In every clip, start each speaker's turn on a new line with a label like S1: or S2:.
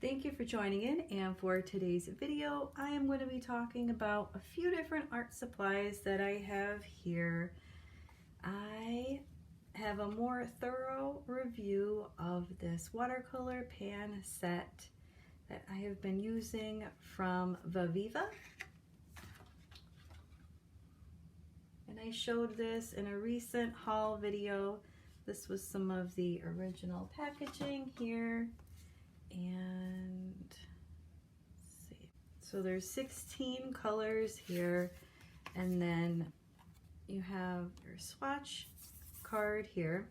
S1: Thank you for joining in, and for today's video I am going to be talking about a few different art supplies that I have here. I have a more thorough review of this watercolor pan set that I have been using from Viva. And I showed this in a recent haul video. This was some of the original packaging here. And let's see. So there's 16 colors here, and then you have your swatch card here.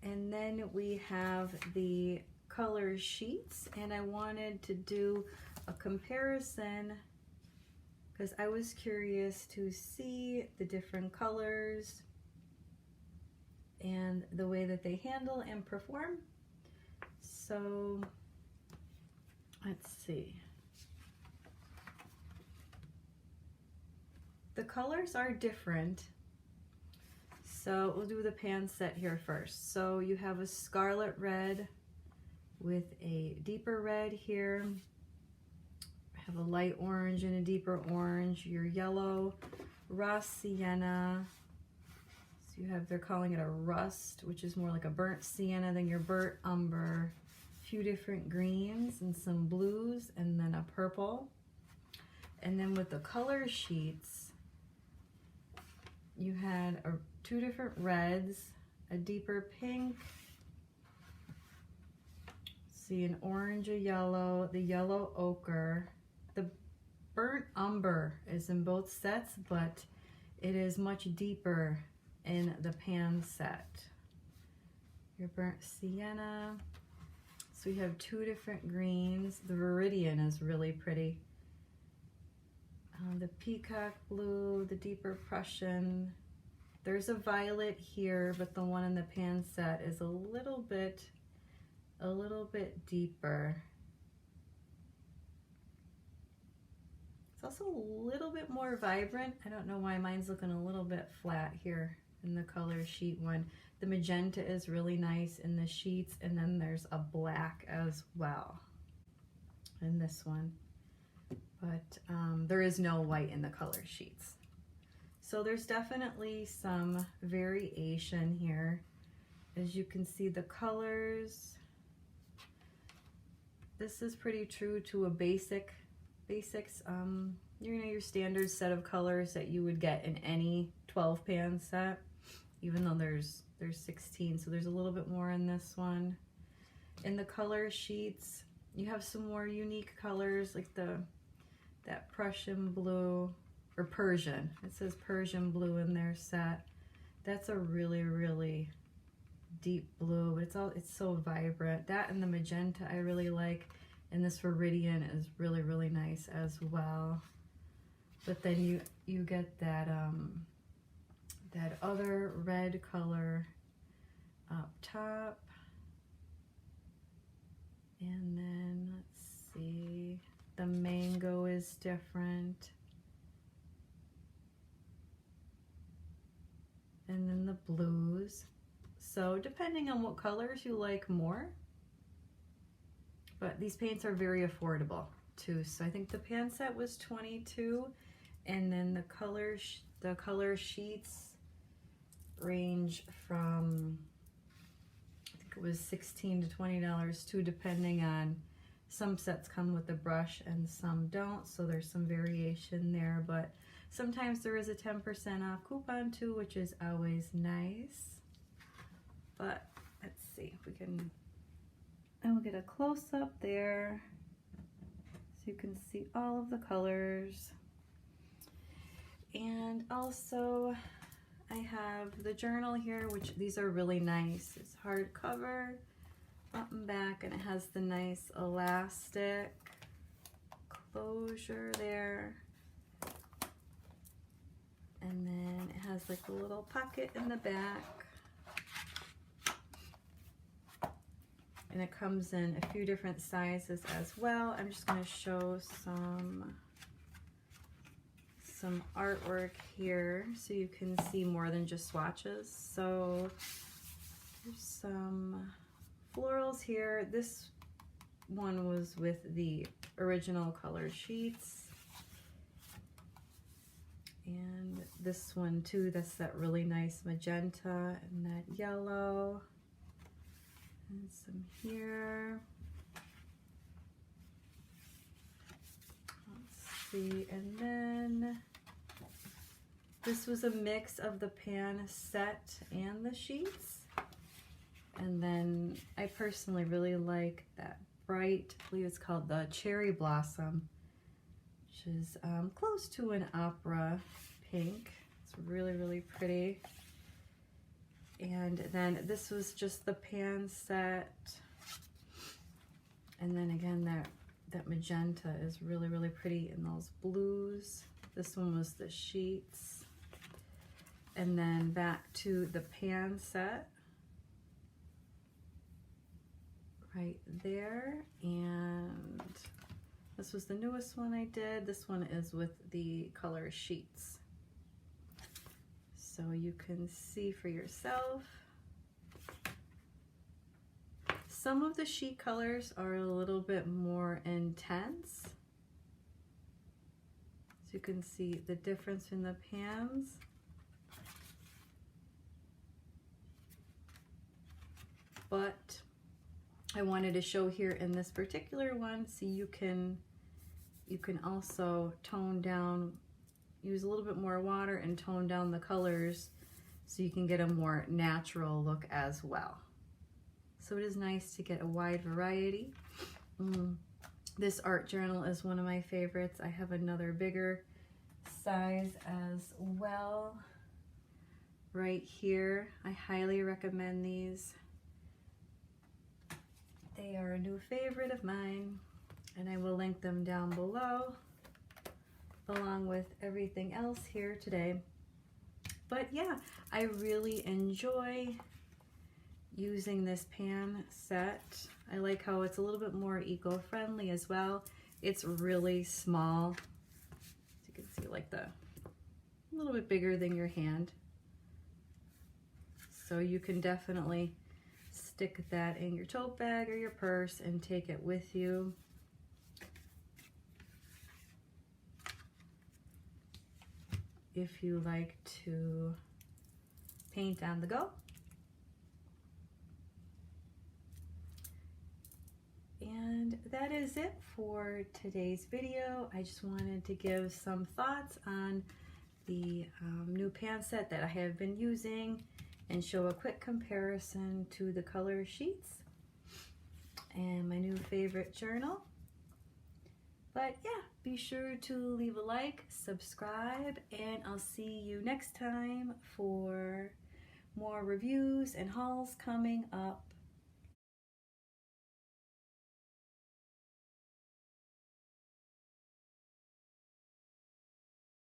S1: And then we have the color sheets, and I wanted to do a comparison because I was curious to see the different colors and the way that they handle and perform. So let's see. The colors are different. So we'll do the pan set here first. So you have a scarlet red with a deeper red here. I have a light orange and a deeper orange. Your yellow, raw sienna. So you have, they're calling it a rust, which is more like a burnt sienna, then your burnt umber, a few different greens and some blues, and then a purple. And then with the color sheets, you had two different reds, a deeper pink, see an orange, a yellow, the yellow ochre. The burnt umber is in both sets, but it is much deeper in the pan set. Your burnt sienna. So you have two different greens. The Viridian is really pretty. The peacock blue, the deeper Prussian. There's a violet here, but the one in the pan set is a little bit deeper. It's also a little bit more vibrant. I don't know why mine's looking a little bit flat here in the color sheet one. The magenta is really nice in the sheets, and then there's a black as well in this one. But there is no white in the color sheets. So there's definitely some variation here. As you can see, the colors, this is pretty true to a basics, your standard set of colors that you would get in any 12 pan set, even though there's 16, so there's a little bit more in this one. In the color sheets, you have some more unique colors, like that Prussian blue, or Persian. It says Persian blue in their set. That's a really deep blue, but it's so vibrant. That and the magenta I really like, and this Viridian is really nice as well. But then you get that that other red color up top, and then let's see, the mango is different. And then the blues. So depending on what colors you like more, but these paints are very affordable too. So I think the pan set was $22, and then the color sheets range from, I think it was $16 to $20 too, depending on, some sets come with a brush and some don't, so there's some variation there, but sometimes there is a 10% off coupon too, which is always nice. But let's see if we can, and we'll get a close-up there so you can see all of the colors. And also I have the journal here, which these are really nice. It's hardcover, front and back, and it has the nice elastic closure there. And then it has like a little pocket in the back. And it comes in a few different sizes as well. I'm just going to show some some artwork here so you can see more than just swatches. So there's some florals here. This one was with the original color sheets. And this one too, that's that really nice magenta and that yellow. And some here. Let's see, and then this was a mix of the pan set and the sheets. And then I personally really like that bright, I believe it's called the Cherry Blossom, which is close to an opera pink. It's really, really pretty. And then this was just the pan set. And then again, that magenta is really, really pretty in those blues. This one was the sheets. And then back to the pan set. Right there. And this was the newest one I did. This one is with the color sheets. So you can see for yourself. Some of the sheet colors are a little bit more intense. So you can see the difference in the pans. But I wanted to show here in this particular one, so you can also tone down, use a little bit more water and tone down the colors so you can get a more natural look as well. So it is nice to get a wide variety. This art journal is one of my favorites. I have another bigger size as well right here. I highly recommend these. They are a new favorite of mine, and I will link them down below along with everything else here today. But yeah, I really enjoy using this pan set. I like how it's a little bit more eco-friendly as well. It's really small. As you can see, like a little bit bigger than your hand. So you can definitely stick that in your tote bag or your purse and take it with you. If you like to paint on the go. And that is it for today's video. I just wanted to give some thoughts on the new pan set that I have been using and show a quick comparison to the color sheets and my new favorite journal. But yeah, be sure to leave a like, subscribe, and I'll see you next time for more reviews and hauls coming up.